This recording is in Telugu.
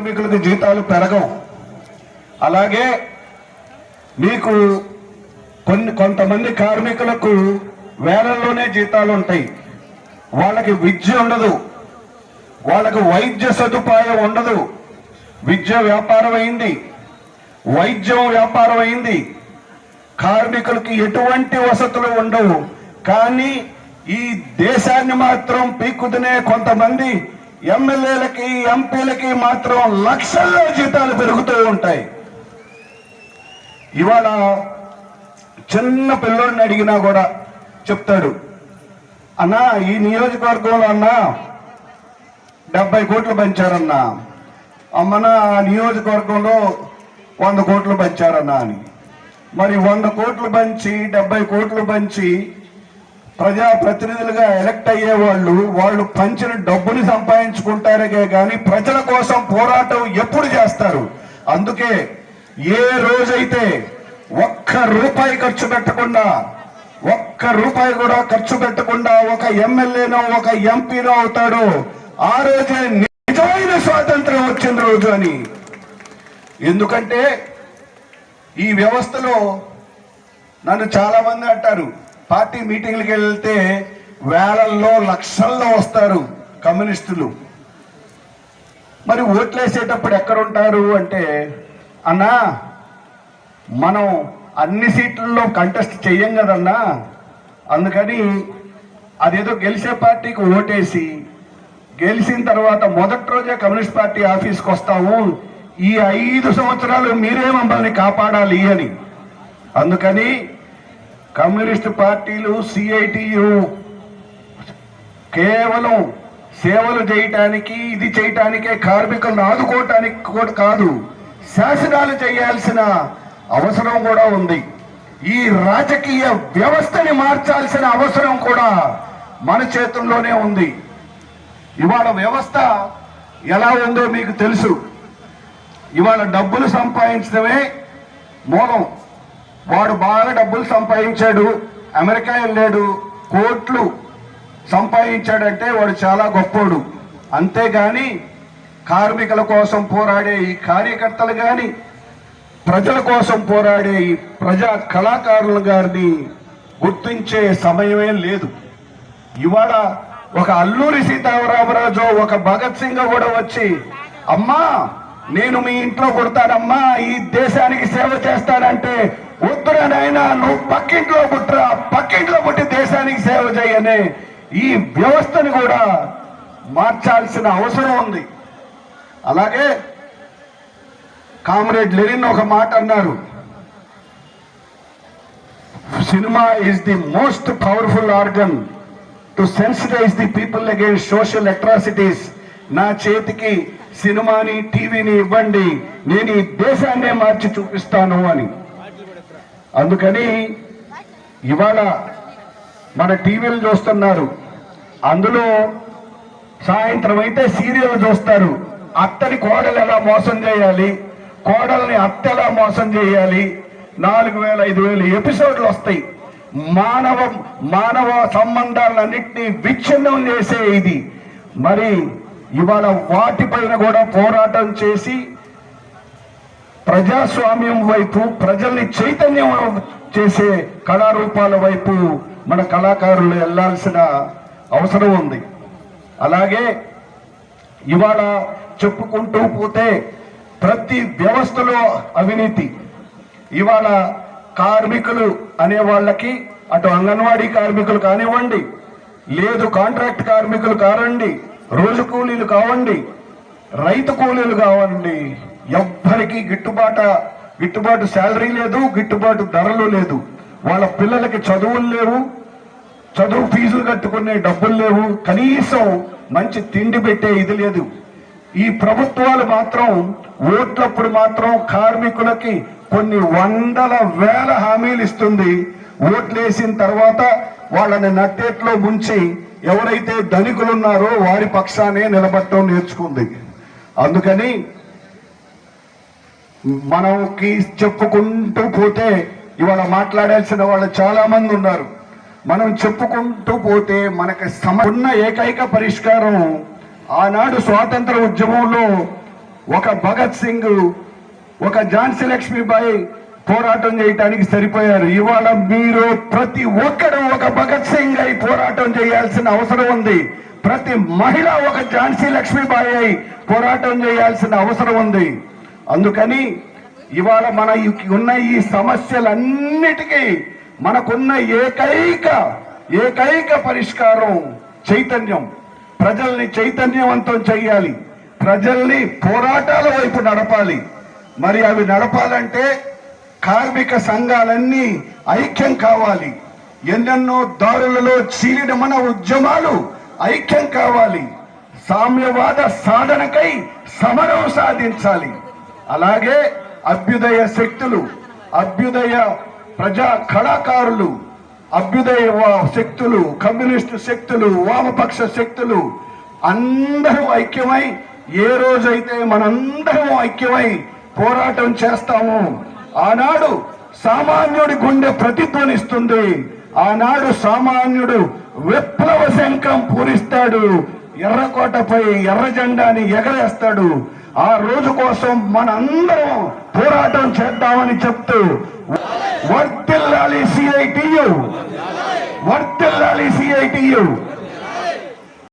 కార్మికులకు జీతాలు పెరగవు. అలాగే మీకు కొంతమంది కార్మికులకు వేలల్లోనే జీతాలు ఉంటాయి. వాళ్ళకి విద్య ఉండదు, వాళ్ళకు వైద్య సదుపాయం ఉండదు. విద్య వ్యాపారం అయింది, వైద్యం వ్యాపారం అయింది. కార్మికులకి ఎటువంటి వసతులు ఉండవు. కానీ ఈ దేశాన్ని మాత్రం పీక్కుతునే కొంతమంది ఎమ్మెల్యేలకి ఎంపీలకి మాత్రం లక్షల్లో జీతాలు పెరుగుతూ ఉంటాయి. ఇవాళ చిన్న పిల్లోడిని అడిగినా కూడా చెప్తాడు, అన్నా ఈ నియోజకవర్గంలో అన్నా 70 కోట్లు పంచారన్నా, అమ్మన ఆ నియోజకవర్గంలో 100 కోట్లు పంచారన్నా అని. మరి 100 కోట్లు పంచి 70 కోట్లు పంచి ప్రజాప్రతినిధులుగా ఎలక్ట్ అయ్యే వాళ్ళు పంచిన డబ్బుని సంపాదించుకుంటారే కానీ ప్రజల కోసం పోరాటం ఎప్పుడు చేస్తారు? అందుకే ఏ రోజైతే ఒక్క రూపాయి ఖర్చు పెట్టకుండా, ఒక్క రూపాయి కూడా ఖర్చు పెట్టకుండా ఒక ఎమ్మెల్యేనో ఒక ఎంపీనో అవుతాడో ఆ రోజే నిజమైన స్వాతంత్రం వచ్చిన రోజు అని. ఎందుకంటే ఈ వ్యవస్థలో నన్ను చాలా మంది అంటారు, పార్టీ మీటింగ్లకు వెళ్తే వేలల్లో లక్షల్లో వస్తారు కమ్యూనిస్టులు. మరి ఓట్లేసేటప్పుడు ఎక్కడుంటారు అంటే, అన్నా మనం అన్ని సీట్లలో కంటెస్ట్ చెయ్యం కదన్నా, అందుకని అదేదో గెలిచే పార్టీకి ఓటేసి గెలిచిన తర్వాత మొదటి రోజే కమ్యూనిస్ట్ పార్టీ ఆఫీస్కి వస్తాము, ఈ 5 సంవత్సరాలు మీరే మమ్మల్ని కాపాడాలి అని. అందుకని కమ్యూనిస్టు పార్టీలు సిఐటియు కేవలం సేవలు చేయటానికి ఇది చేయటానికే, కార్మికులను ఆదుకోవటానికి కూడా కాదు, శాసనాలు చేయాల్సిన అవసరం కూడా ఉంది. ఈ రాజకీయ వ్యవస్థని మార్చాల్సిన అవసరం కూడా మన చేతుల్లోనే ఉంది. ఇవాళ వ్యవస్థ ఎలా ఉందో మీకు తెలుసు. ఇవాళ డబ్బులు సంపాదించడమే మూలం. వాడు బాగా డబ్బులు సంపాదించాడు, అమెరికా వెళ్ళాడు, కోట్లు సంపాదించాడంటే వాడు చాలా గొప్పోడు. అంతేగాని కార్మికుల కోసం పోరాడే ఈ కార్యకర్తలు కానీ, ప్రజల కోసం పోరాడే ఈ ప్రజా కళాకారుల గారిని గుర్తించే సమయమే లేదు. ఇవాళ ఒక అల్లూరి సీతారామరాజు, ఒక భగత్ సింగ్ కూడా వచ్చి, అమ్మా నేను మీ ఇంట్లో పుడతానమ్మా, ఈ దేశానికి సేవ చేస్తానంటే, వద్దురా నాయనా నువ్వు పక్కింట్లో పుట్టరా, పక్కింట్లో పుట్టి దేశానికి సేవ చేయనే ఈ వ్యవస్థను కూడా మార్చాల్సిన అవసరం ఉంది. అలాగే కామ్రేడ్ లెనిన్ ఒక మాట అన్నారు, cinema is the most powerful organ to sensitise the people against social atrocities. నా చేతికి సినిమాని టీవీని ఇవ్వండి, నేను ఈ దేశాన్నే మార్చి చూపిస్తాను అని. అందుకని ఇవాళ మన టీవీలు చూస్తున్నారు, అందులో సాయంత్రం అయితే సీరియల్ చూస్తారు. అత్తని కోడలు ఎలా మోసం చేయాలి, కోడల్ని అత్త ఎలా మోసం చేయాలి, 4000 5000 ఎపిసోడ్లు వస్తాయి. మానవ సంబంధాలన్నింటినీ విచ్ఛిన్నం చేసే ఇది. మరి ఇవాళ వాటిపైన కూడా పోరాటం చేసి ప్రజాస్వామ్యం వైపు, ప్రజల్ని చైతన్యం చేసే కళారూపాల వైపు మన కళాకారులు వెళ్లాల్సిన అవసరం ఉంది. అలాగే ఇవాళ చెప్పుకుంటూ పోతే ప్రతి వ్యవస్థలో అవినీతి. ఇవాళ కార్మికులు అనే వాళ్ళకి, అటు అంగన్వాడీ కార్మికులు కానివ్వండి, లేదు కాంట్రాక్ట్ కార్మికులు కావండి, రోజు కూలీలు కావండి, రైతు కూలీలు కావండి, ఎవ్వరికి గిట్టుబాటు శాలరీ లేదు, గిట్టుబాటు ధరలు లేదు. వాళ్ళ పిల్లలకి చదువులు లేవు, చదువు ఫీజులు కట్టుకునే డబ్బులు లేవు, కనీసం మంచి తిండి పెట్టే ఇది లేదు. ఈ ప్రభుత్వాలు మాత్రం ఓట్లప్పుడు మాత్రం కార్మికులకి కొన్ని 100,000 హామీలు ఇస్తుంది. ఓట్లేసిన తర్వాత వాళ్ళని నట్టేట్లో ముంచి ఎవరైతే ధనికులు ఉన్నారో వారి పక్షానే నిలబడటం నేర్చుకుంది. అందుకని మనకి చెప్పుకుంటూ పోతే ఇవాళ మాట్లాడాల్సిన వాళ్ళు చాలా మంది ఉన్నారు. మనం చెప్పుకుంటూ పోతే మనకి ఉన్న ఏకైక పరిష్కారం ఆనాడు స్వాతంత్ర ఉద్యమంలో ఒక భగత్ సింగ్, ఒక ఝాన్సీ లక్ష్మీబాయి పోరాటం చేయడానికి సరిపోయారు. ఇవాళ మీరు ప్రతి ఒక్కరు ఒక భగత్ సింగ్ అయి పోరాటం చేయాల్సిన అవసరం ఉంది. ప్రతి మహిళ ఒక ఝాన్సీ లక్ష్మీబాయి అయి పోరాటం చేయాల్సిన అవసరం ఉంది. అందుకని ఇవాళ మన ఉన్న ఈ సమస్యలన్నిటికీ మనకున్న ఏకైక పరిష్కారం చైతన్యం. ప్రజల్ని చైతన్యవంతం చేయాలి, ప్రజల్ని పోరాటాల వైపు నడపాలి. మరి అవి నడపాలంటే కార్మిక సంఘాలన్నీ ఐక్యం కావాలి. ఎన్నెన్నో దారులలో చీలిన మన ఉద్యమాలు ఐక్యం కావాలి. సామ్యవాద సాధనకై సమరం సాధించాలి. అలాగే అభ్యుదయ శక్తులు, అభ్యుదయ ప్రజా కళాకారులు, అభ్యుదయ శక్తులు, కమ్యూనిస్టు శక్తులు, వామపక్ష శక్తులు అందరూ ఐక్యమై, ఏ రోజైతే మనందరం ఐక్యమై పోరాటం చేస్తాము, ఆనాడు సామాన్యుడి గుండె ప్రతిధ్వనిస్తుంది. ఆనాడు సామాన్యుడు విప్లవ శంఖం పూరిస్తాడు, ఎర్రకోటపై ఎర్ర జెండాని ఎగరేస్తాడు. ఆ రోజు కోసం మనందరం పోరాటం చేద్దామని చెప్తూ వర్ధిల్లాలి సిఐటియు, వర్ధిల్లాలి సిఐటియు.